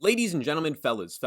Ladies and gentlemen, fellas,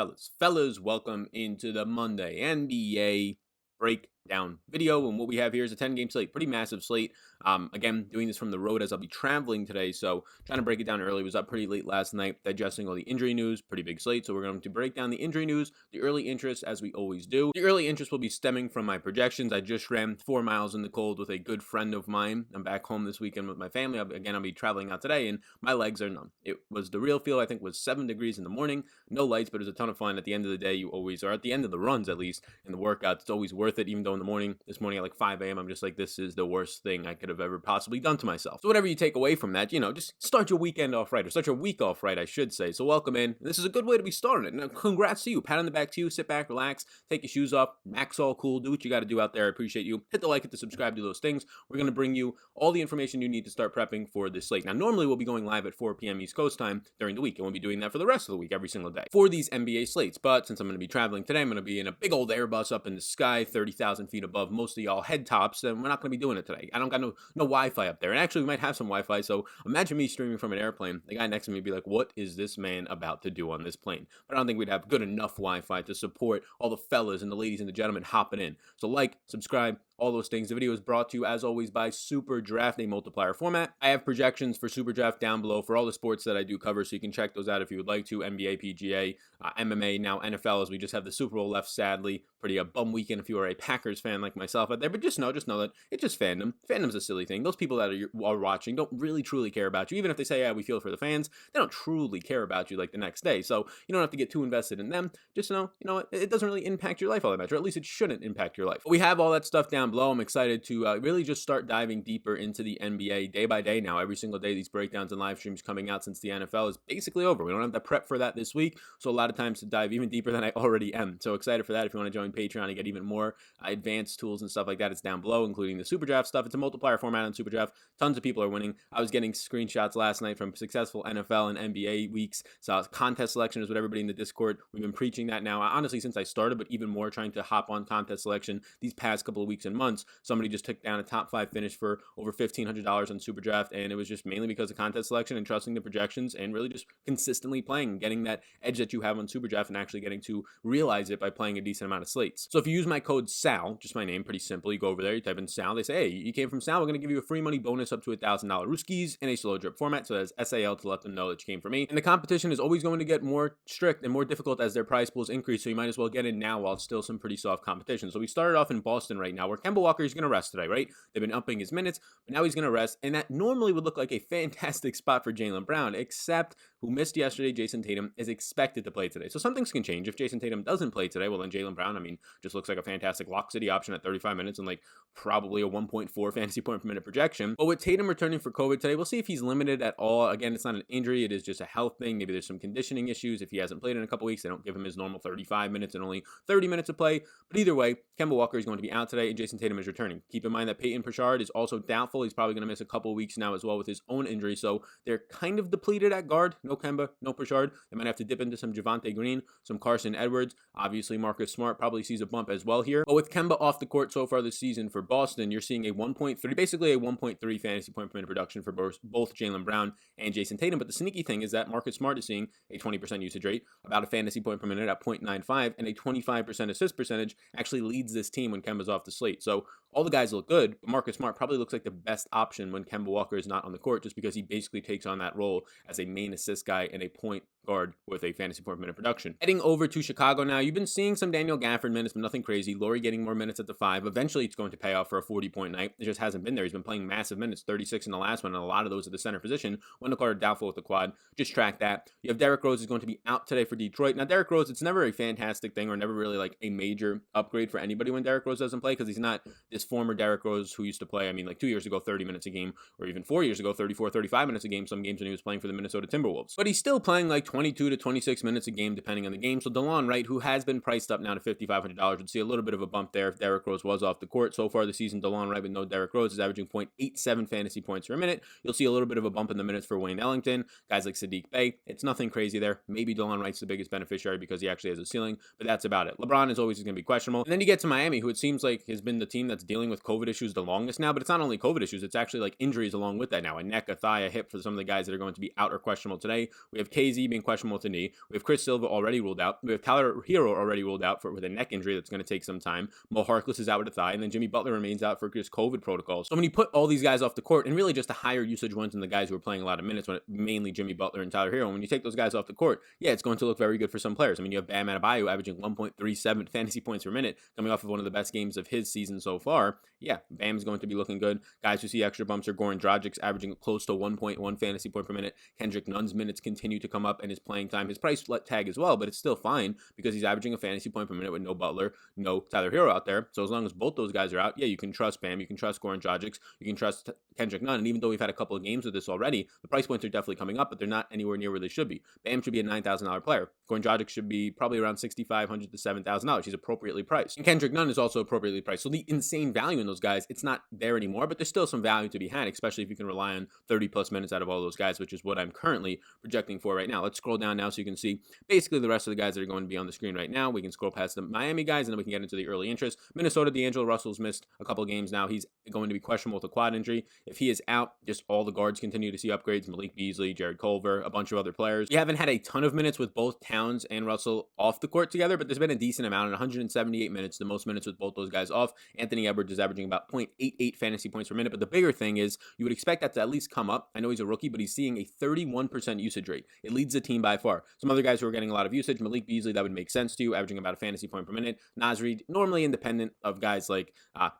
welcome into the Monday NBA breakdown video. And what we have here is a 10-game slate, pretty massive slate. Again, doing this from the road as I'll be traveling today, so trying to break it down early. Was up pretty late last night, digesting all the injury news. Pretty big slate, so we're going to break down the injury news, the early interest, as we always do. The early interest will be stemming from my projections. I just ran 4 miles in the cold with a good friend of mine. I'm back home this weekend with my family. I'll be traveling out today, and my legs are numb. It was the real feel. I think was 7 degrees in the morning. No lights, but it was a ton of fun. At the end of the day, or at the end of the runs at least, and the workouts, it's always worth it, even though in the morning, this morning at like 5 a.m., I'm just like, this is the worst thing I could have ever possibly done to myself. So whatever you take away from that, just start your weekend off right, or start your week off right, I should say. So welcome in. This is a good way to be starting it. Now, congrats to you. Pat on the back to you. Sit back, relax, take your shoes off. Max all cool. Do what you got to do out there. I appreciate you. Hit the like, hit the subscribe, do those things. We're going to bring you all the information you need to start prepping for this slate. Now, normally we'll be going live at 4 p.m. East Coast time during the week, and we'll be doing that for the rest of the week, every single day, for these NBA slates. But since I'm going to be traveling today, I'm going to be in a big old Airbus up in the sky, 30,000 feet above most of y'all head tops, and we're not going to be doing it today. I don't got no Wi-Fi up there. And actually, we might have some Wi-Fi, so imagine me streaming from an airplane. The guy next to me would be like, what is this man about to do on this plane? But I don't think we'd have good enough Wi-Fi to support all the fellas and the ladies and the gentlemen hopping in. So like, subscribe, all those things. The video is brought to you, as always, by Super Draft, a multiplier format. I have projections for Super Draft down below for all the sports that I do cover, so you can check those out if you would like to. NBA, PGA, MMA, now NFL, as we just have the Super Bowl left, sadly. Pretty a bum weekend if you are a Packers fan like myself out there, but just know that it's just fandom. Fandom's a silly thing. Those people that are watching don't really truly care about you. Even if they say, yeah, we feel for the fans, they don't truly care about you like the next day. So you don't have to get too invested in them. Just know, it doesn't really impact your life all that much, or at least it shouldn't impact your life. But we have all that stuff down below. I'm excited to really just start diving deeper into the NBA day by day now. Every single day, these breakdowns and live streams coming out since the NFL is basically over. We don't have to prep for that this week, so a lot of times to dive even deeper than I already am. So excited for that. If you want to join Patreon and get even more advanced tools and stuff like that, it's down below, including the Super Draft stuff. It's a multiplier format on Super Draft. Tons of people are winning. I was getting screenshots last night from successful NFL and NBA weeks. So contest selection is what everybody in the Discord, we've been preaching that now, honestly, since I started, but even more trying to hop on contest selection these past couple of weeks and months. Somebody just took down a top 5 finish for over $1,500 on Super Draft, and it was just mainly because of contest selection and trusting the projections and really just consistently playing and getting that edge that you have on Super Draft and actually getting to realize it by playing a decent amount of slates. So if you use my code SAL, just my name, pretty simple, you go over there, you type in SAL, they say, hey, you came from SAL, we're going to give you a free money bonus up to $1,000 Ruskis in a slow drip format. So that's SAL to let them know that you came from me. And the competition is always going to get more strict and more difficult as their prize pools increase, so you might as well get in now while it's still some pretty soft competition. So we started off in Boston right now, where Kemba Walker is going to rest today, right? They've been upping his minutes, but now he's going to rest, and that normally would look like a fantastic spot for Jaylen Brown, except who missed yesterday, Jason Tatum, is expected to play today. So some things can change. If Jason Tatum doesn't play today, well, then Jaylen Brown, just looks like a fantastic lock city option at 35 minutes and like probably a 1.4 fantasy point per minute projection. But with Tatum returning for COVID today, we'll see if he's limited at all. Again, it's not an injury. It is just a health thing. Maybe there's some conditioning issues. If he hasn't played in a couple weeks, they don't give him his normal 35 minutes and only 30 minutes of play. But either way, Kemba Walker is going to be out today and Jason Tatum is returning. Keep in mind that Peyton Pritchard is also doubtful. He's probably going to miss a couple weeks now as well with his own injury. So they're kind of depleted at guard. No Kemba, no Pritchard. They might have to dip into some Javonte Green, some Carson Edwards. Obviously, Marcus Smart probably sees a bump as well here. But with Kemba off the court so far this season for Boston, you're seeing a 1.3, basically a 1.3 fantasy point per minute production for both Jaylen Brown and Jason Tatum. But the sneaky thing is that Marcus Smart is seeing a 20% usage rate, about a fantasy point per minute at 0.95, and a 25% assist percentage actually leads this team when Kemba's off the slate. So all the guys look good, but Marcus Smart probably looks like the best option when Kemba Walker is not on the court, just because he basically takes on that role as a main assist guy and a point guard with a fantasy point per minute production. Heading over to Chicago now, you've been seeing some Daniel Gafford minutes, but nothing crazy. Laurie getting more minutes at the 5. Eventually, it's going to pay off for a 40-point night. It just hasn't been there. He's been playing massive minutes, 36 in the last one, and a lot of those at the center position. Wendell Carter doubtful with the quad. Just track that. You have Derrick Rose is going to be out today for Detroit. Now, Derrick Rose, it's never a fantastic thing or never really like a major upgrade for anybody when Derrick Rose doesn't play, because he's not this former Derrick Rose who used to play, like 2 years ago, 30 minutes a game, or even 4 years ago, 34, 35 minutes a game, some games when he was playing for the Minnesota Timberwolves. But he's still playing like 22 to 26 minutes a game, depending on the game. So DeLon Wright, who has been priced up now to $5,500, would see a little bit of a bump there if Derrick Rose was off the court. So far this season, DeLon Wright with no Derrick Rose is averaging 0.87 fantasy points per minute. You'll see a little bit of a bump in the minutes for Wayne Ellington, guys like Sadiq Bey. It's nothing crazy there. Maybe DeLon Wright's the biggest beneficiary because he actually has a ceiling, but that's about it. LeBron is always going to be questionable. And then you get to Miami, who it seems like has been the team that's dealing with COVID issues the longest now, but it's not only COVID issues, it's actually like injuries along with that now. A neck, a thigh, a hip for some of the guys that are going to be out or questionable today. We have KZ being questionable with a knee. We have Chris Silva already ruled out. We have Tyler Hero already ruled out with a neck injury that's going to take some time. Mo Harkless is out with a thigh, and then Jimmy Butler remains out for just COVID protocols. So when you put all these guys off the court, and really just the higher usage ones and the guys who are playing a lot of minutes, mainly Jimmy Butler and Tyler Hero, when you take those guys off the court, yeah, it's going to look very good for some players. I mean, you have Bam Adebayo averaging 1.37 fantasy points per minute, coming off of one of the best games of his season so far. Yeah, Bam is going to be looking good. Guys who see extra bumps are Goran Dragic's averaging close to 1.1 fantasy point per minute. Kendrick Nunn's minutes continue to come up, and his playing time, his price tag as well, but it's still fine because he's averaging a fantasy point per minute with no Butler, no Tyler Hero out there. So as long as both those guys are out, yeah, you can trust Bam, you can trust Goran Dragic, you can trust Kendrick Nunn. And even though we've had a couple of games with this already, the price points are definitely coming up, but they're not anywhere near where they should be. Bam should be a $9,000 player. Goran Dragic should be probably around $6,500 to $7,000. He's appropriately priced. And Kendrick Nunn is also appropriately priced. So the insane value in those guys, it's not there anymore, but there's still some value to be had, especially if you can rely on 30 plus minutes out of all those guys, which is what I'm currently projecting for right now. Let's scroll down now so you can see basically the rest of the guys that are going to be on the screen right now. We can scroll past the Miami guys, and then we can get into the early interest. Minnesota, D'Angelo Russell's missed a couple of games now. He's going to be questionable with a quad injury. If he is out, just all the guards continue to see upgrades. Malik Beasley, Jared Culver, a bunch of other players. We haven't had a ton of minutes with both Towns and Russell off the court together, but there's been a decent amount, 178 minutes, the most minutes with both those guys off. Anthony Edwards is averaging about 0.88 fantasy points per minute, but the bigger thing is you would expect that to at least come up. I know he's a rookie, but he's seeing a 31% usage rate. It leads the team by far. Some other guys who are getting a lot of usage, Malik Beasley, that would make sense to you, averaging about a fantasy point per minute. Naz Reid, normally independent of guys like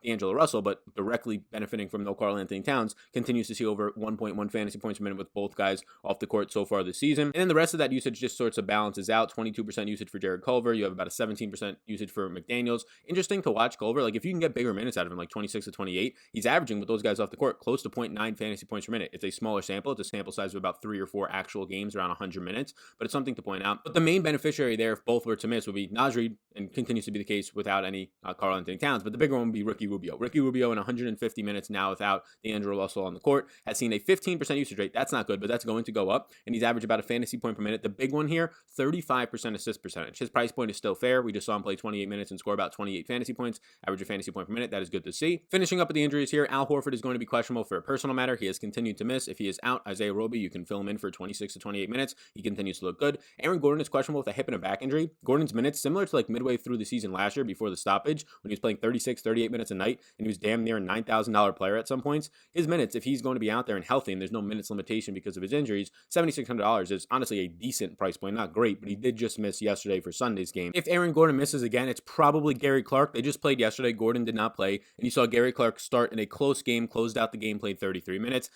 D'Angelo Russell, but directly benefiting from no Karl-Anthony Towns, continues to see over 1.1 fantasy points per minute with both guys off the court so far this season. And then the rest of that usage just sorts of balances out. 22% usage for Jared Culver. You have about a 17% usage for McDaniels. Interesting to watch Culver. Like, if you can get bigger minutes out of him, like 26 to 28, he's averaging with those guys off the court close to 0.9 fantasy points per minute. It's a smaller sample. It's a sample size of about 3 or 4 actual games, around 100 minutes, but it's something to point out. But the main beneficiary there, if both were to miss, would be Naz Reid, and continues to be the case without any Karl-Anthony Towns. But the bigger one would be Ricky Rubio. Ricky Rubio in 150 minutes now without D'Angelo Russell on the court has seen a 15% usage rate. That's not good, but that's going to go up, and he's averaged about a fantasy point per minute. The big one here, 35% assist percentage. His price point is still fair. We just saw him play 28 minutes and score about 28 fantasy points, average a fantasy point per minute. That is good to see. Finishing up with the injuries here, Al Horford is going to be questionable for a personal matter. He has continued to miss. If he is out, Isaiah Roby, you can fill him in for 26 to 28 minutes. He continues to look good. Aaron Gordon is questionable with a hip and a back injury. Gordon's minutes, similar to like midway through the season last year before the stoppage, when he was playing 36, 38 minutes a night, and he was damn near a $9,000 player at some points. His minutes, if he's going to be out there and healthy, and there's no minutes limitation because of his injuries, $7,600 is honestly a decent price point. Not great, but he did just miss yesterday for Sunday's game. If Aaron Gordon misses again, it's probably Gary Clark. They just played yesterday. Gordon did not play, and you saw Gary Clark start in a close game, closed out the game, played 33 minutes.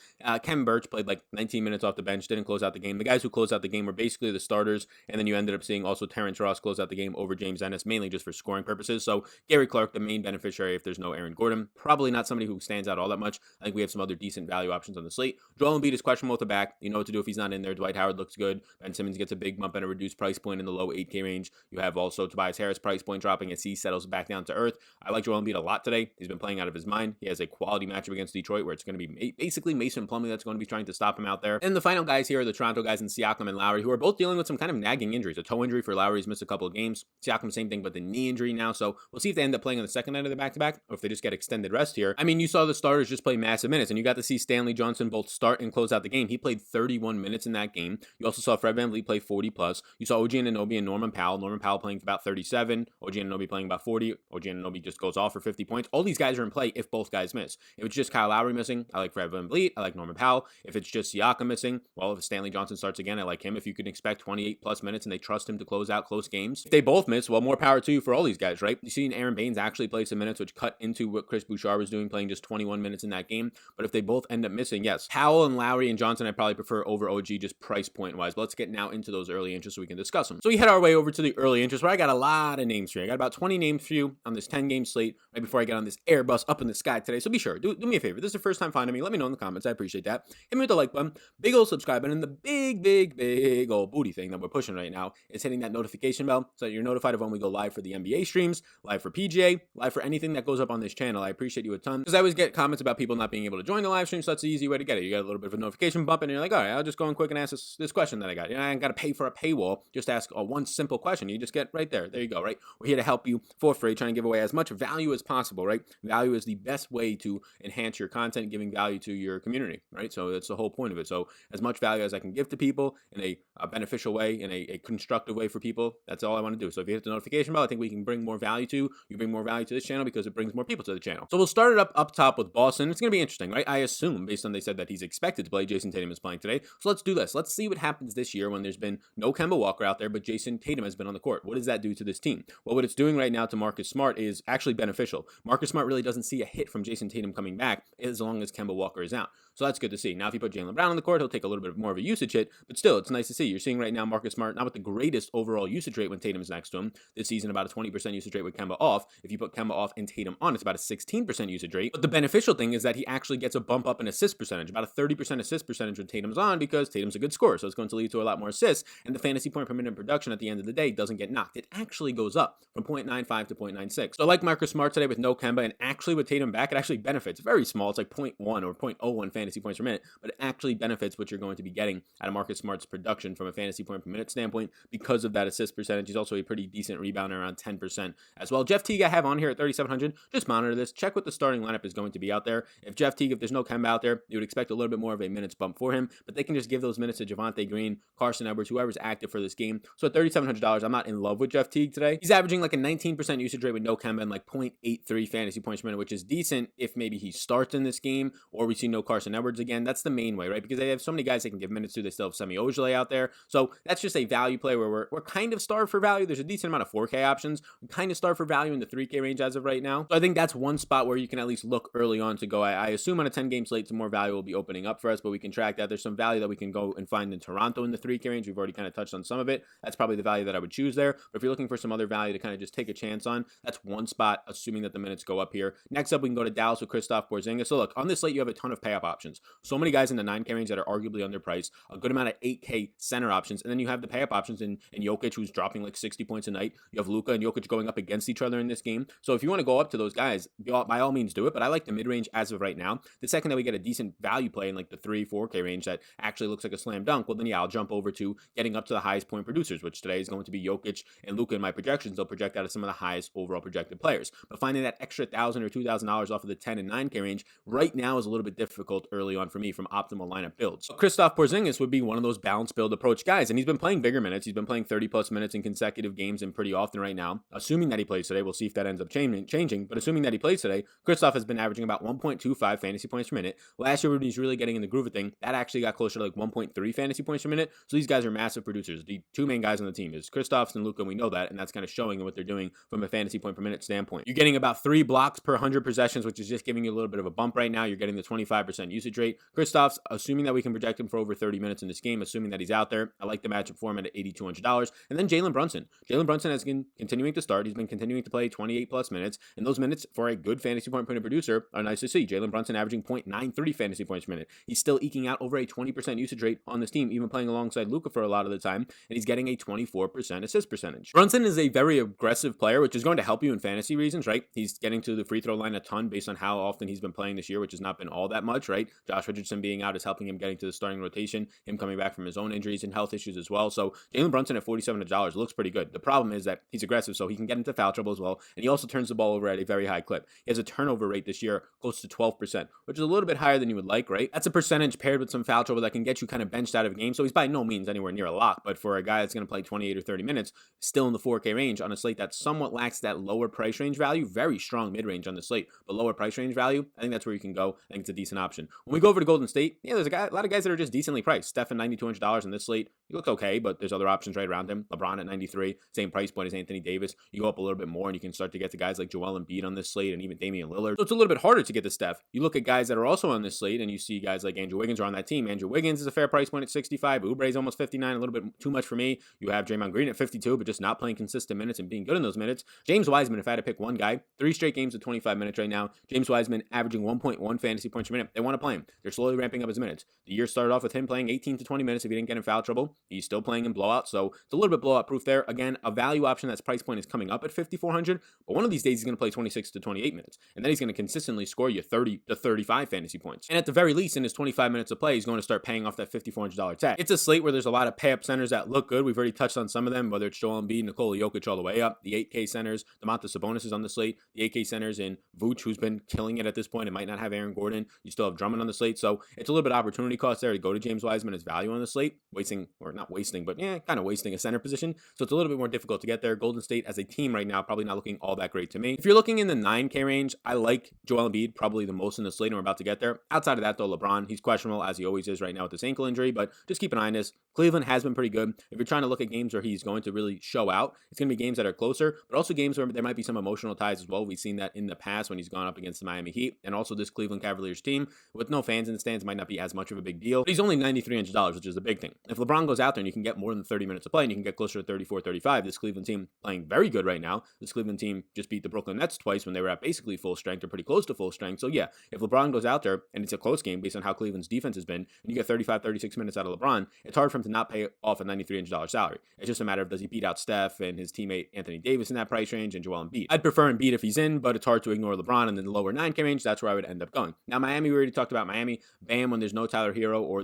Kem Birch played like 19 minutes off the bench, didn't close out the game. The guys who closed out the game were basically the starters, and then you ended up seeing also Terrence Ross close out the game over James Ennis, mainly just for scoring purposes. So Gary Clark, the main beneficiary if there's no Aaron Gordon. Probably not somebody who stands out all that much. I think we have some other decent value options on the slate. Joel Embiid is questionable with the back. You know what to do if he's not in there. Dwight Howard looks good. Ben Simmons gets a big bump and a reduced price point in the low 8K range. You have also Tobias Harris price point dropping as he settles back down to earth. I like Joel Embiid a lot today. He's been playing out of his mind. He has a quality matchup against Detroit where it's going to be basically Mason Plumlee that's going to be trying to stop him out there. And the final guys here are the Toronto guys in Siakam and Lowry, who are both dealing with some kind of nagging injuries. A toe injury for Lowry, he's missed a couple of games. Siakam, same thing, but the knee injury now. So we'll see if they end up playing on the second night of the back-to-back or if they just get extended rest here. I mean, you saw the starters just play massive minutes, and you got to see Stanley Johnson both start and close out the game. He played 31 minutes in that game. You also saw Fred VanVleet play 40 plus. You saw OG Anunoby and Norman Powell. Norman Powell playing for about 37. OG Anunoby playing about 40. OG Anunoby just goes off for 50 points. All these guys are in play if both guys miss. If it's just Kyle Lowry missing, I like Fred VanVleet. I like Norman Powell. If it's just Siakam missing, well, if Stanley Johnson starts again, I like him. If you can expect 28 plus minutes and they trust him to close out close games. If they both miss, well, more power to you for all these guys, right? You've seen Aaron Baines actually play some minutes, which cut into what Chris Bouchard was doing, playing just 21 minutes in that game. But if they both end up missing, yes, Powell and Lowry and Johnson I probably prefer over OG just price point wise. But let's get now into those early interests so we can discuss them. So we head our way over to the early interest where I got a lot of names for you. I got about 20 names for you on this 10 game slate right before I get on this Airbus up in the sky today. So be sure, do me a favor. This is the first time finding me. Let me know in the comments. I appreciate that. Hit me with the like button, big old subscribe button, and the big old booty thing that we're pushing right now is hitting that notification bell so that you're notified of when we go go live for the NBA streams, live for PGA, live for anything that goes up on this channel. I appreciate you a ton, because I always get comments about people not being able to join the live stream, so that's the easy way to get it. You get a little bit of a notification bump, and you're like, all right, I'll just go in quick and ask this question that I got. I ain't got to pay for a paywall. Just ask one simple question. You just get right there. There you go, right? We're here to help you for free, trying to give away as much value as possible, right? Value is the best way to enhance your content, giving value to your community, right? So that's the whole point of it. So as much value as I can give to people in a beneficial way, in a constructive way for people, that's all I want to do. So if you hit the notification bell, I think we can bring more value to you, bring more value to this channel, because it brings more people to the channel. So we'll start it up top with Boston. It's going to be interesting, right? I assume, based on they said that he's expected to play, Jason Tatum is playing today. So let's do this. Let's see what happens this year when there's been no Kemba Walker out there, but Jason Tatum has been on the court. What does that do to this team? Well, what it's doing right now to Marcus Smart is actually beneficial. Marcus Smart really doesn't see a hit from Jason Tatum coming back as long as Kemba Walker is out. So that's good to see. Now, if you put Jaylen Brown on the court, he'll take a little bit more of a usage hit, but still, it's nice to see. You're seeing right now Marcus Smart not with the greatest overall usage rate when Tatum's next to him. This season, about a 20% usage rate with Kemba off. If you put Kemba off and Tatum on, it's about a 16% usage rate. But the beneficial thing is that he actually gets a bump up in assist percentage, about a 30% assist percentage when Tatum's on, because Tatum's a good scorer. So it's going to lead to a lot more assists, and the fantasy point per minute production at the end of the day doesn't get knocked. It actually goes up from 0.95 to 0.96. So like Marcus Smart today with no Kemba, and actually with Tatum back, it actually benefits. Very small. It's like 0.1 or 0.01 fantasy points per minute, but it actually benefits what you're going to be getting out of Marcus Smart's production from a fantasy point per minute standpoint because of that assist percentage. He's also a pretty decent rebounder, around 10% as well. Jeff Teague I have on here at 3,700. Just monitor this. Check what the starting lineup is going to be out there. If Jeff Teague, if there's no Kemba out there, you would expect a little bit more of a minutes bump for him, but they can just give those minutes to Javonte Green, Carson Edwards, whoever's active for this game. So at $3,700, I'm not in love with Jeff Teague today. He's averaging like a 19% usage rate with no Kemba and like 0.83 fantasy points per minute, which is decent if maybe he starts in this game or we see no Carson Edwards again. That's the main way, right? Because they have so many guys they can give minutes to. They still have Semi Ojeleye out there. So that's just a value play where we're kind of starved for value. There's a decent amount of 4K options. We're kind of starved for value in the 3K range as of right now. So I think that's one spot where you can at least look early on to go. I assume on a 10-game slate, some more value will be opening up for us, but we can track that. There's some value that we can go and find in Toronto in the 3K range. We've already kind of touched on some of it. That's probably the value that I would choose there. But if you're looking for some other value to kind of just take a chance on, that's one spot, assuming that the minutes go up here. Next up, we can go to Dallas with Christophe Borzinga. So look, on this slate, you have a ton of pay-up options. So many guys in the 9K range that are arguably underpriced, a good amount of 8K center options, and then you have the pay-up options in Jokic, who's dropping like 60 points a night. You have Luka and Jokic going up against each other in this game. So if you want to go up to those guys, by all means do it, but I like the mid-range as of right now. The second that we get a decent value play in like the 3-4K range that actually looks like a slam dunk, well then yeah, I'll jump over to getting up to the highest point producers, which today is going to be Jokic and Luka in my projections. They'll project out of some of the highest overall projected players. But finding that extra $1,000 or $2,000 off of the 10 and 9K range right now is a little bit difficult early on for me from optimal lineup builds. So Christophe Borzinga would be one of those balanced build approach guys, and he's been playing bigger minutes. He's been playing 30 plus minutes in consecutive games and pretty often right now. Assuming that he plays today, we'll see if that ends up changing, but assuming that he plays today, Christophe has been averaging about 1.25 fantasy points per minute. Last year when he's really getting in the groove of thing, that actually got closer to like 1.3 fantasy points per minute. So these guys are massive producers. The two main guys on the team is Christophe and Luka, and we know that, and that's kind of showing in what they're doing from a fantasy point per minute standpoint. You're getting about 3 blocks per 100 possessions, which is just giving you a little bit of a bump right now. You're getting the 25% usage rate. Christophe's, assuming that we can project him for over 30 minutes in this game, assuming that he's out there, I like the matchup for him at $8,200. And then Jalen Brunson. Jalen Brunson has been continuing to start. He's been continuing to play 28 plus minutes, and those minutes for a good fantasy point per minute producer are nice to see. Jalen Brunson averaging 0.93 fantasy points per minute. He's still eking out over a 20% usage rate on this team, even playing alongside Luka for a lot of the time, and he's getting a 24% assist percentage. Brunson is a very aggressive player, which is going to help you in fantasy reasons, right? He's getting to the free throw line a ton based on how often he's been playing this year, which has not been all that much, right? Josh Richardson being out is helping him getting to the starting rotation, him coming back from his own injuries and health issues as well. So Jalen Brunson at $4,700 looks pretty good. The problem is that he's aggressive, so he can get into foul trouble as well, and he also turns the ball over at a very high clip. He has a turnover rate this year close to 12%, which is a little bit higher than you would like, right? That's a percentage paired with some foul trouble that can get you kind of benched out of a game. So he's by no means anywhere near a lock, but for a guy that's going to play 28 or 30 minutes, still in the 4K range on a slate that somewhat lacks that lower price range value, very strong mid-range on the slate, but lower price range value, I think that's where you can go. I think it's a decent option. When we go over to Golden State, yeah, there's a lot of guys that are just decently priced. Steph at $9,200 on this slate, he looks okay, but there's other options right around him. LeBron at 93, same price point as Anthony Davis. You go up a little bit more and you can start to get to guys like Joel Embiid on this slate and even Damian Lillard. So it's a little bit harder to get to Steph. You look at guys that are also on this slate and you see guys like Andrew Wiggins are on that team. Andrew Wiggins is a fair price point at 65. Oubre is almost 59, a little bit too much for me. You have Draymond Green at 52, but just not playing consistent minutes and being good in those minutes. James Wiseman, if I had to pick one guy, 3 straight games of 25 minutes right now. James Wiseman averaging 1.1 fantasy points per minute. They want to play him. They're slowly ramping up his minutes. The year started off with him playing 18 to 20 minutes if he didn't get in foul trouble. He's still playing in blowout, so it's a little bit blowout proof there. Again, a value option that's price point is coming up at 5,400, but one of these days he's going to play 26 to 28 minutes, and then he's going to consistently score you 30 to 35 fantasy points. And at the very least, in his 25 minutes of play, he's going to start paying off that $5,400 tag. It's a slate where there's a lot of pay-up centers that look good. We've already touched on some of them, whether it's Joel Embiid, Nikola Jokic all the way up, the 8K centers, Domantas Sabonis is on the slate, the 8K centers in Vooch, who's been killing it at this point. It might not have Aaron Gordon. You still have Drummond on the slate, so it's a little bit of opportunity cost there to go to James Wiseman as value on the slate, wasting, or not wasting, but kind of wasting a center position. So it's a little bit more difficult to get there. Golden State as a team right now, probably not looking all that great to me. If you're looking in the 9K range, I like Joel Embiid probably the most in the slate, and we're about to get there. Outside of that, though, LeBron, he's questionable as he always is right now with this ankle injury, but just keep an eye on this. Cleveland has been pretty good. If you're trying to look at games where he's going to really show out, it's going to be games that are closer, but also games where there might be some emotional ties as well. We've seen that in the past when he's gone up against the Miami Heat, and also this Cleveland Cavaliers team with no fans in the stands might not be as much of a big deal. But he's only $9,300, which is a big thing. If LeBron goes out there and you can get more than 30 minutes of play and you can get closer to 34, 35, this Cleveland team playing very good right now. This Cleveland team just beat the Brooklyn Nets twice when they were at basically full strength or pretty close to full strength. So yeah, if LeBron goes out there and it's a close game based on how Cleveland's defense has been, and you get 35, 36 minutes out of LeBron, it's hard for him to not pay off a $9,300 salary. It's just a matter of does he beat out Steph and his teammate Anthony Davis in that price range and Joel Embiid. I'd prefer Embiid if he's in, but it's hard to ignore LeBron, and then the lower 9K range, that's where I would end up going. Now Miami, we already talked about Miami. Bam, when there's no Tyler Hero or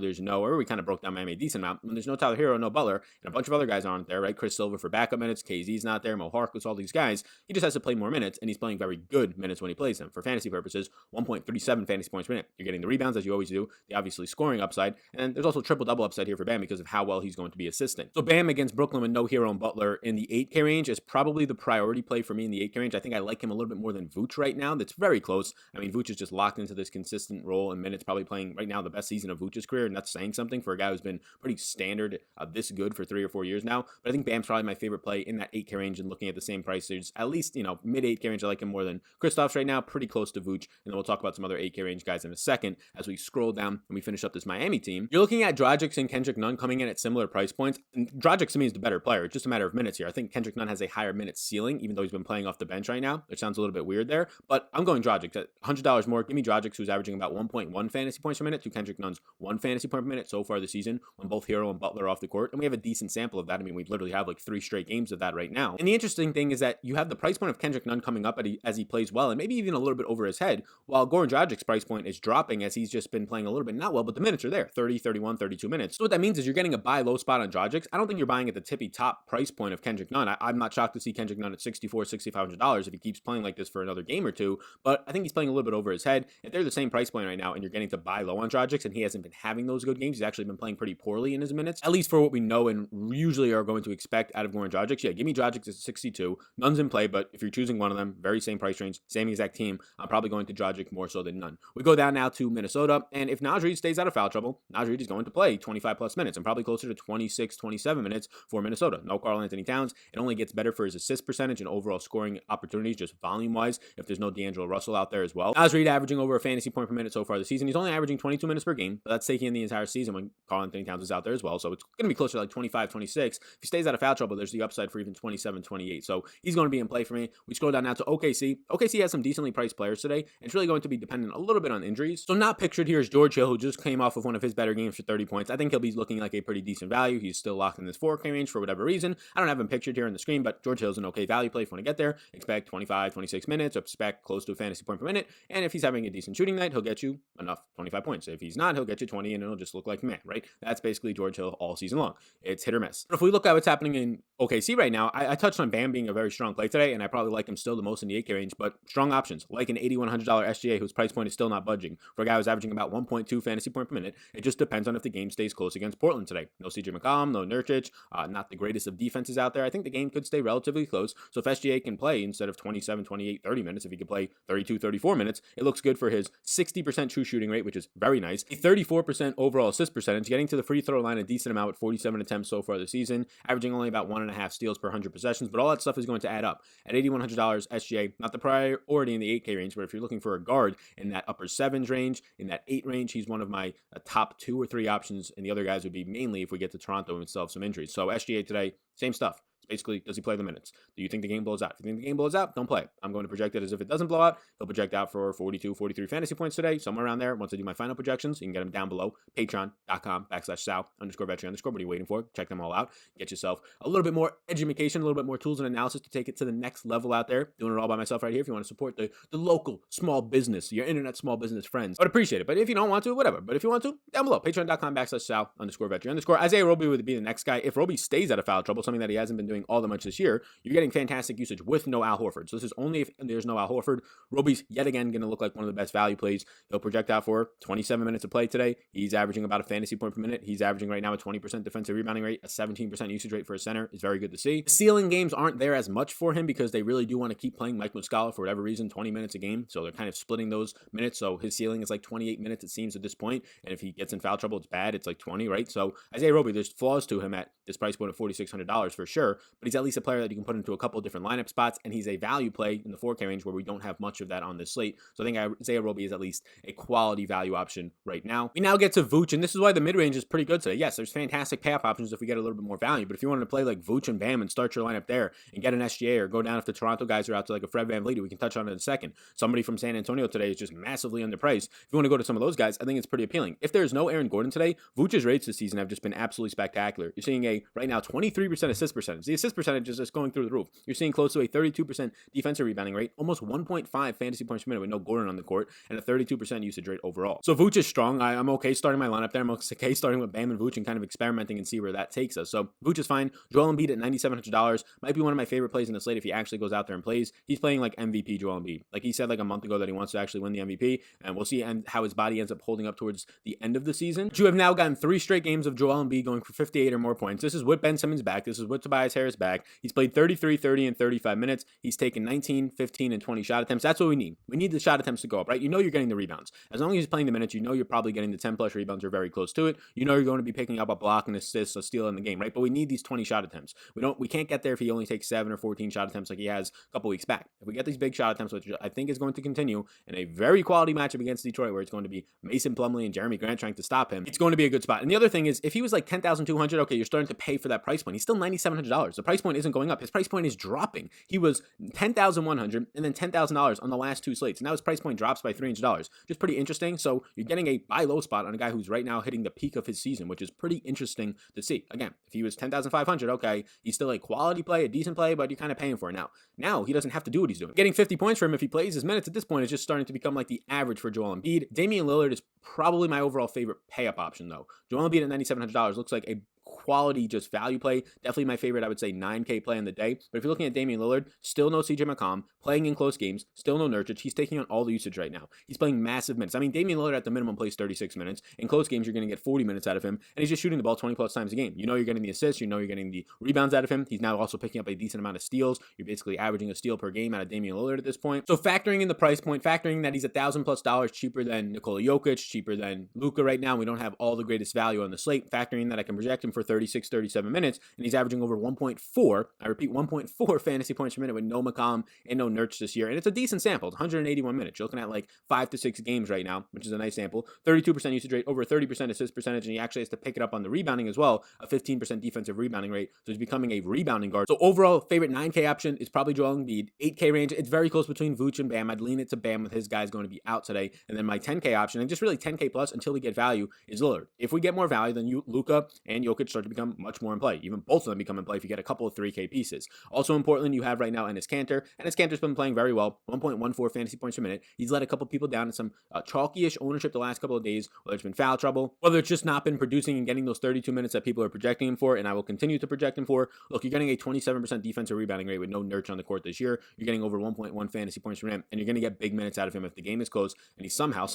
we kind of broke down Miami a decent amount. When there's no Tyler Hero, no Butler, and a bunch of other guys aren't there, right? Chris Silva for backup minutes, KZ's not there, Mo Harkless, all these guys. He just has to play more minutes, and he's playing very good minutes when he plays them. For fantasy purposes, 1.37 fantasy points per minute. You're getting the rebounds as you always do, the obviously scoring upside, and there's also triple-double upside here for Bam because of how well he's going to be assisting. So Bam against Brooklyn with no Hero and Butler in the 8K range is probably the priority play for me in the 8K range. I think I like him a little bit more than Vooch right now. That's very close. I mean, Vooch is just locked into this consistent role in minutes, probably playing right now the best season of Vooch's career, and that's saying something for a guy who's been pretty standard this good for 3 or 4 years now. But I think Bam's probably my favorite play in that 8K range, and looking at the same prices, at least, mid 8K range, I like him more than Christophe's right now, pretty close to Vooch, and then we'll talk about some other 8K range guys in a second as we scroll down and we finish up this Miami team. You're looking at Dragic and Kendrick Nunn coming in at similar price points. And Dragic to me is the better player. It's just a matter of minutes here. I think Kendrick Nunn has a higher minute ceiling, even though he's been playing off the bench right now, which sounds a little bit weird there, but I'm going Dragic at $100 more. Give me Dragic, who's averaging about 1.1 fantasy points per minute to Kendrick Nunn's 1 fantasy point per minute so far this season when both Hero and Butler are off the court, and we have a decent sample of that. I mean, we literally have like 3 straight games of that right now. And the interesting thing is that you have the price point of Kendrick Nunn coming up as he plays well, and maybe even a little bit over his head, while Goran Dragic's price point is dropping as he's just been playing a little bit not well, but the minutes are there, 30, 31, 32 minutes. So what that means is you're getting a buy low spot on Dragic. I don't think you're buying at the tippy top price point of Kendrick Nunn. I'm not shocked to see Kendrick Nunn at $6,400, $6,500 if he keeps playing like this for another game or two, but I think he's playing a little bit over his head. If they're the same price point right now and you're getting to buy low on Dragic and he hasn't been having those good games, he's actually been playing pretty poorly in his minutes, at least for what we know and usually are going to expect out of Goran Dragic. Yeah, give me Dragic at 62. Nunn's in play, but if you're choosing one of them, very same price range, same exact team, I'm probably going to Dragic more so than Nunn. We go down now to Minnesota, and if Naz Reid stays out of foul trouble, Naz Reid is going to play 25 plus minutes and probably closer to 26, 27 minutes for Minnesota. No Karl Anthony Towns. It only gets better for his assist percentage and overall scoring opportunities, just volume-wise, if there's no D'Angelo Russell out there as well. Naz Reid averaging over a fantasy point per minute so far this season. He's only averaging 22 minutes per game, but that's taking in the entire season when Karl Anthony Towns is out there as well. So it's going to be closer to like 25, 26. If he stays out of foul trouble, there's the upside for even 27, 28. So he's going to be in play for me. We scroll down now to OKC. OKC has some decently priced players today, and it's really going to be dependent a little bit on injuries. So not pictured here is George Hill, who just came off of one of his better games for 30 points. I think he'll be looking like a pretty decent value. He's still locked in this 4K range for whatever reason. I don't have him pictured here on the screen, but George Hill's an okay value play if you want to get there. Expect 25, 26 minutes, expect close to a fantasy point per minute, and if he's having a decent shooting night, he'll get you enough 25 points. If he's not, he'll get you 20, and it'll just look like meh, right? That's basically George Hill all season long. It's hit or miss. But if we look at what's happening in OKC right now, I touched on Bam being a very strong play today, and I probably like him still the most in the 8K range, but strong options, like an $8,100 SGA whose price point is still not budging. For a guy who's averaging about 1.2 fantasy point per minute, it just depends on if the game stays close against Portland today. No CJ McCollum, no Nurkic, not the greatest of defenses out there. I think the game could stay relatively close, so if SGA can play instead of 27, 28, 30 minutes, if he could play 32, 34 minutes, it looks good for his 60% true shooting rate, which is very nice. A 34% overall assist percentage, getting to the free throw line a decent amount with 47 attempts so far this season, averaging only about 1.5 steals per 100 possessions, but all that stuff is going to add up. At $8,100 SGA, not the priority in the 8K range, but if you're looking for a guard in that upper 7s range, in that 8 range, he's one of my top 2 or 3 options, and the other guys would be mainly if we get to Toronto and still have some injuries. So SGA today, same stuff. Basically, does he play the minutes? Do you think the game blows out? If you think the game blows out, don't play it. I'm going to project it as if it doesn't blow out. He'll project out for 42, 43 fantasy points today, somewhere around there. Once I do my final projections, you can get them down below. Patreon.com/Sal_Vetri_. What are you waiting for? Check them all out. Get yourself a little bit more education, a little bit more tools and analysis to take it to the next level out there. Doing it all by myself right here. If you want to support the local small business, your internet small business friends, I'd appreciate it. But if you don't want to, whatever. But if you want to, down below. Patreon.com/Sal_Vetri_. Isaiah Roby would be the next guy. If Roby stays out of foul trouble, something that he hasn't been doing all that much this year, you're getting fantastic usage with no Al Horford. So this is only if there's no Al Horford. Roby's yet again going to look like one of the best value plays. He'll project out for 27 minutes of play today. He's averaging about a fantasy point per minute. He's averaging right now a 20% defensive rebounding rate, a 17% usage rate for a center. Is very good to see. The ceiling games aren't there as much for him because they really do want to keep playing Mike Muscala for whatever reason, 20 minutes a game. So they're kind of splitting those minutes. So his ceiling is like 28 minutes, it seems, at this point. And if he gets in foul trouble, it's bad. It's like 20, right? So Isaiah Roby, there's flaws to him at this price point of $4,600 for sure. But he's at least a player that you can put into a couple of different lineup spots. And he's a value play in the 4K range where we don't have much of that on this slate. So I think Isaiah Roby is at least a quality value option right now. We now get to Vooch, and this is why the mid-range is pretty good today. Yes, there's fantastic payoff options if we get a little bit more value. But if you wanted to play like Vooch and Bam and start your lineup there and get an SGA or go down if the Toronto guys are out to like a Fred VanVleet, we can touch on it in a second. Somebody from San Antonio today is just massively underpriced. If you want to go to some of those guys, I think it's pretty appealing. If there's no Aaron Gordon today, Vooch's rates this season have just been absolutely spectacular. You're seeing a right now 23% assist percentage. The assist percentage is just going through the roof. You're seeing close to a 32% defensive rebounding rate, almost 1.5 fantasy points per minute with no Gordon on the court, and a 32% usage rate overall. So Vooch is strong. I'm okay starting my lineup there. I'm okay starting with Bam and Vooch and kind of experimenting and see where that takes us. So Vooch is fine. Joel Embiid at $9,700 might be one of my favorite plays in the slate if he actually goes out there and plays. He's playing like MVP Joel Embiid. Like he said like a month ago that he wants to actually win the MVP, and we'll see how his body ends up holding up towards the end of the season. But you have now gotten 3 straight games of Joel Embiid going for 58 or more points. This is with Ben Simmons back. This is with Tobias Harris back. He's played 33, 30, and 35 minutes. He's taken 19, 15, and 20 shot attempts. That's what we need. We need the shot attempts to go up, right? You know you're getting the rebounds. As long as he's playing the minutes, you know you're probably getting the 10-plus rebounds or very close to it. You know you're going to be picking up a block, and assist, a steal in the game, right? But we need these 20 shot attempts. We can't get there if he only takes 7 or 14 shot attempts like he has a couple weeks back. If we get these big shot attempts, which I think is going to continue in a very quality matchup against Detroit, where it's going to be Mason Plumlee and Jeremy Grant trying to stop him, it's going to be a good spot. And the other thing is, if he was like $10,200, okay, you're starting to pay for that price point. He's still $9,700. The price point isn't going up. His price point is dropping. He was $10,100 and then $10,000 on the last 2 slates. Now his price point drops by $300. Just pretty interesting. So you're getting a buy low spot on a guy who's right now hitting the peak of his season, which is pretty interesting to see. Again, if he was $10,500, okay, he's still a quality play, a decent play, but you're kind of paying for it now. Now he doesn't have to do what he's doing. Getting 50 points for him if he plays his minutes at this point is just starting to become like the average for Joel Embiid. Damian Lillard is probably my overall favorite pay-up option, though. Joel Embiid at $9,700 looks like a quality, just value play. Definitely my favorite, I would say, 9K play in the day. But if you're looking at Damian Lillard, still no CJ McCollum, playing in close games, still no Nurkic. He's taking on all the usage right now. He's playing massive minutes. I mean, Damian Lillard at the minimum plays 36 minutes. In close games, you're going to get 40 minutes out of him, and he's just shooting the ball 20 plus times a game. You know you're getting the assists. You know you're getting the rebounds out of him. He's now also picking up a decent amount of steals. You're basically averaging a steal per game out of Damian Lillard at this point. So factoring in the price point, factoring that he's $1,000+ cheaper than Nikola Jokic, cheaper than Luka right now, we don't have all the greatest value on the slate. Factoring that I can project him for 36, 37 minutes, and he's averaging over 1.4, I repeat, 1.4 fantasy points per minute with no McCollum and no Nurkic this year. And it's a decent sample. It's 181 minutes. You're looking at like 5 to 6 games right now, which is a nice sample. 32% usage rate, over 30% assist percentage, and he actually has to pick it up on the rebounding as well, a 15% defensive rebounding rate. So he's becoming a rebounding guard. So overall, favorite 9K option is probably Joel Embiid. 8K range, it's very close between Vooch and Bam. I'd lean it to Bam with his guys going to be out today. And then my 10K option, and just really 10K plus until we get value, is Lillard. If we get more value, then Luka and Jokic start to become much more in play. Even both of them become in play if you get a couple of 3K pieces. Also in Portland, you have right now Enes Kanter. Enes Kanter's been playing very well, 1.14 fantasy points per minute. He's let a couple people down in some chalky-ish ownership the last couple of days, whether it's been foul trouble, whether it's just not been producing and getting those 32 minutes that people are projecting him for, and I will continue to project him for. Look, you're getting a 27% defensive rebounding rate with no Nurkic on the court this year. You're getting over 1.1 fantasy points per minute, and you're going to get big minutes out of him if the game is close, and he somehow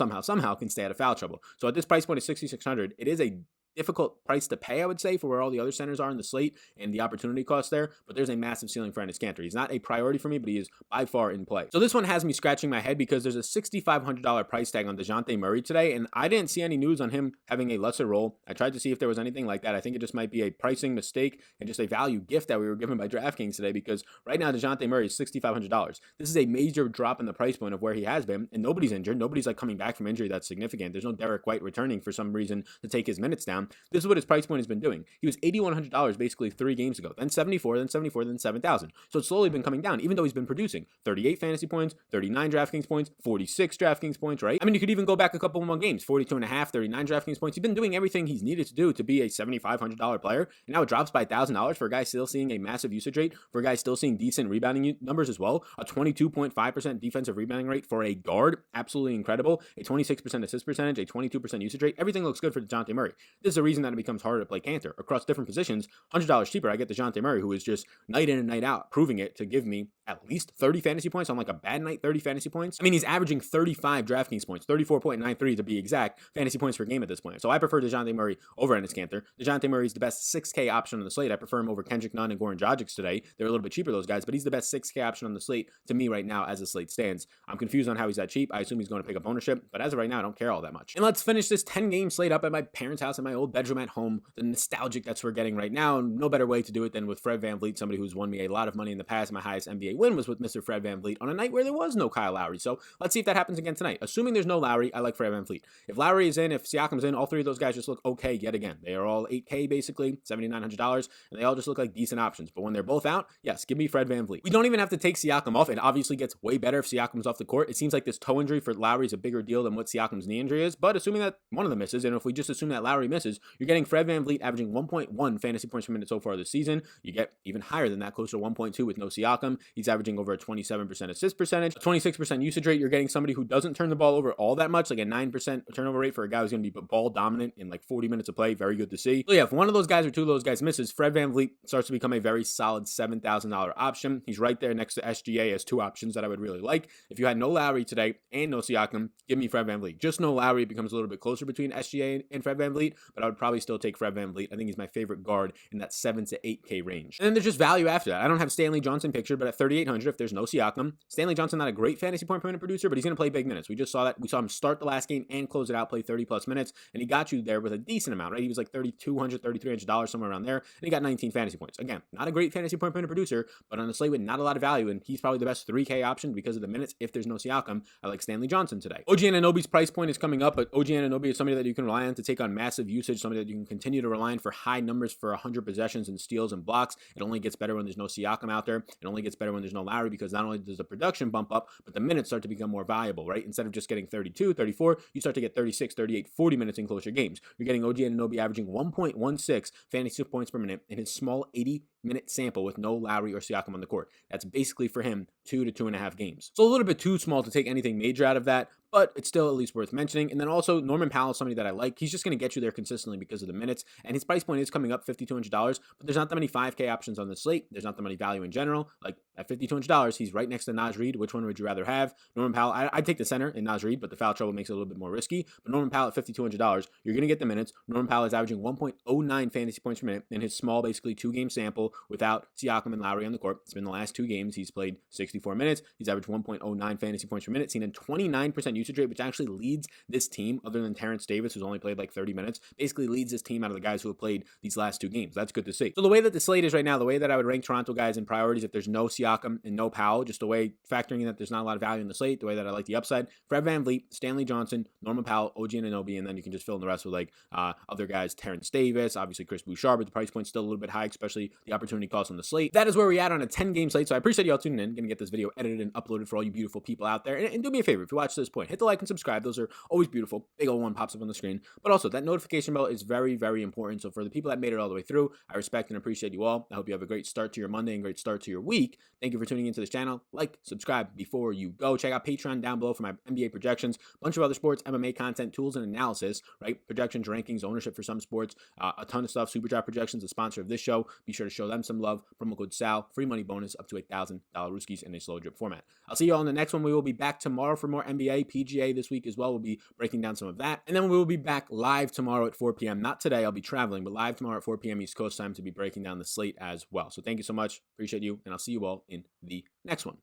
can stay out of foul trouble. So at this price point of $6,600, it is a difficult price to pay, I would say, for where all the other centers are in the slate and the opportunity cost there, but there's a massive ceiling for Enes Kanter. He's not a priority for me, but he is by far in play. So this one has me scratching my head because there's a $6,500 price tag on DeJounte Murray today, and I didn't see any news on him having a lesser role. I tried to see if there was anything like that. I think it just might be a pricing mistake and just a value gift that we were given by DraftKings today, because right now DeJounte Murray is $6,500. This is a major drop in the price point of where he has been, and nobody's injured. Nobody's like coming back from injury that's significant. There's no Derek White returning for some reason to take his minutes down. down, this is what his price point has been doing. He was $8,100 basically 3 games ago, then 74, then 74, then 7,000. So it's slowly been coming down, even though he's been producing 38 fantasy points, 39 DraftKings points, 46 DraftKings points, right? I mean, you could even go back a couple more games, 42.5, 39 DraftKings points. He's been doing everything he's needed to do to be a $7,500 player, and now it drops by $1,000 for a guy still seeing a massive usage rate, for a guy still seeing decent rebounding numbers as well. A 22.5% defensive rebounding rate for a guard, absolutely incredible. A 26% assist percentage, a 22% usage rate. Everything looks good for DeJounte Murray. This is the reason that it becomes harder to play Cantor. Across different positions, $100 cheaper, I get DeJounte Murray, who is just night in and night out proving it to give me at least 30 fantasy points on like a bad night, 30 fantasy points. I mean, he's averaging 35 DraftKings points, 34.93 to be exact, fantasy points per game at this point. So I prefer DeJounte Murray over Enes Kanter. DeJounte Murray is the best 6K option on the slate. I prefer him over Kendrick Nunn and Goran Dragic today. They're a little bit cheaper, those guys, but he's the best 6K option on the slate to me right now as the slate stands. I'm confused on how he's that cheap. I assume he's going to pick up ownership, but as of right now, I don't care all that much. And let's finish this 10-game slate up at my parents' house in my old bedroom at home. The nostalgic that's we're getting right now, and no better way to do it than with Fred VanVleet, somebody who's won me a lot of money in the past. My highest NBA win was with Mr. Fred VanVleet on a night where there was no Kyle Lowry. So let's see if that happens again tonight. Assuming there's no Lowry, I like Fred VanVleet. If Lowry is in, if Siakam's in, all three of those guys just look okay yet again. They are all 8K basically, $7,900, and they all just look like decent options. But when they're both out, yes, give me Fred VanVleet. We don't even have to take Siakam off. It obviously gets way better if Siakam's off the court. It seems like this toe injury for Lowry is a bigger deal than what Siakam's knee injury is, but assuming that one of them misses, and if we just assume that Lowry misses, you're getting Fred VanVleet averaging 1.1 fantasy points per minute so far this season. You get even higher than that, closer to 1.2 with no Siakam. He's averaging over a 27% assist percentage, a 26% usage rate. You're getting somebody who doesn't turn the ball over all that much, like a 9% turnover rate for a guy who's going to be ball dominant in like 40 minutes of play. Very good to see. So yeah, if one of those guys or two of those guys misses, Fred VanVleet starts to become a very solid $7,000 option. He's right there next to SGA as two options that I would really like. If you had no Lowry today and no Siakam, give me Fred VanVleet. Just no Lowry, it becomes a little bit closer between SGA and Fred VanVleet, but I would probably still take Fred VanVleet. I think he's my favorite guard in that 7 to 8K range. And then there's just value after that. I don't have Stanley Johnson pictured, but at 3,800, if there's no Siakam, Stanley Johnson, not a great fantasy point per minute producer, but he's going to play big minutes. We just saw that. We saw him start the last game and close it out, play 30 plus minutes, and he got you there with a decent amount, right? He was like $3,200, $3,300, somewhere around there, and he got 19 fantasy points. Again, not a great fantasy point per minute producer, but on a slate with not a lot of value, and he's probably the best 3K option because of the minutes. If there's no Siakam, I like Stanley Johnson today. OG Anunoby's price point is coming up, but OG Anunoby is somebody that you can rely on to take on massive usage, somebody that you can continue to rely on for high numbers for 100 possessions and steals and blocks. It only gets better when there's no Siakam out there. It only gets better when there's no Lowry, because not only does the production bump up, but the minutes start to become more valuable, right? Instead of just getting 32, 34, you start to get 36, 38, 40 minutes in closer games. You're getting OG Anunoby averaging 1.16 fantasy points per minute in his small 80-minute sample with no Lowry or Siakam on the court. That's basically for him 2 to 2.5 games. So a little bit too small to take anything major out of that, but it's still at least worth mentioning. And then also Norman Powell is somebody that I like. He's just going to get you there consistently because of the minutes, and his price point is coming up $5,200, but there's not that many 5K options on the slate. There's not that many value in general. Like at $5,200, he's right next to Naz Reid. Which one would you rather have? Norman Powell, I'd take the center in Naz Reid, but the foul trouble makes it a little bit more risky. But Norman Powell at $5,200, you're going to get the minutes. Norman Powell is averaging 1.09 fantasy points per minute in his small, basically 2-game sample without Siakam and Lowry on the court. It's been the last 2 games. He's played 64 minutes. He's averaged 1.09 fantasy points per minute, seen a 29% usage rate, which actually leads this team, other than Terrence Davis, who's only played like 30 minutes, basically leads this team out of the guys who have played these last 2 games. That's good to see. So the way that the slate is right now, the way that I would rank Toronto guys in priorities, if there's no Siakam and no Powell, just the way factoring in that there's not a lot of value in the slate, the way that I like the upside, Fred VanVleet, Stanley Johnson, Norman Powell, OG Anunoby, and then you can just fill in the rest with like other guys, Terrence Davis, obviously Chris Bouchard, but the price point's still a little bit high, especially the opportunity cost on the slate. That is where we're at on a 10-game slate. So I appreciate y'all tuning in. Gonna get this video edited and uploaded for all you beautiful people out there. And do me a favor, if you watch to this point, hit the like and subscribe. Those are always beautiful. Big old one pops up on the screen. But also, that notification bell is very, very important. So for the people that made it all the way through, I respect and appreciate you all. I hope you have a great start to your Monday and great start to your week. Thank you for tuning into this channel. Like, subscribe before you go. Check out Patreon down below for my NBA projections, a bunch of other sports, MMA content, tools, and analysis, right? Projections, rankings, ownership for some sports, a ton of stuff. Super Draft Projections, a sponsor of this show. Be sure to show them some love. Promo code SAL, free money bonus up to $1,000 Rooskies in a slow drip format. I'll see you all in the next one. We will be back tomorrow for more NBA, PGA this week as well. We'll be breaking down some of that. And then we will be back live tomorrow at 4 p.m. Not today, I'll be traveling, but live tomorrow at 4 p.m. East Coast time to be breaking down the slate as well. So thank you so much. Appreciate you, and I'll see you all in the next one.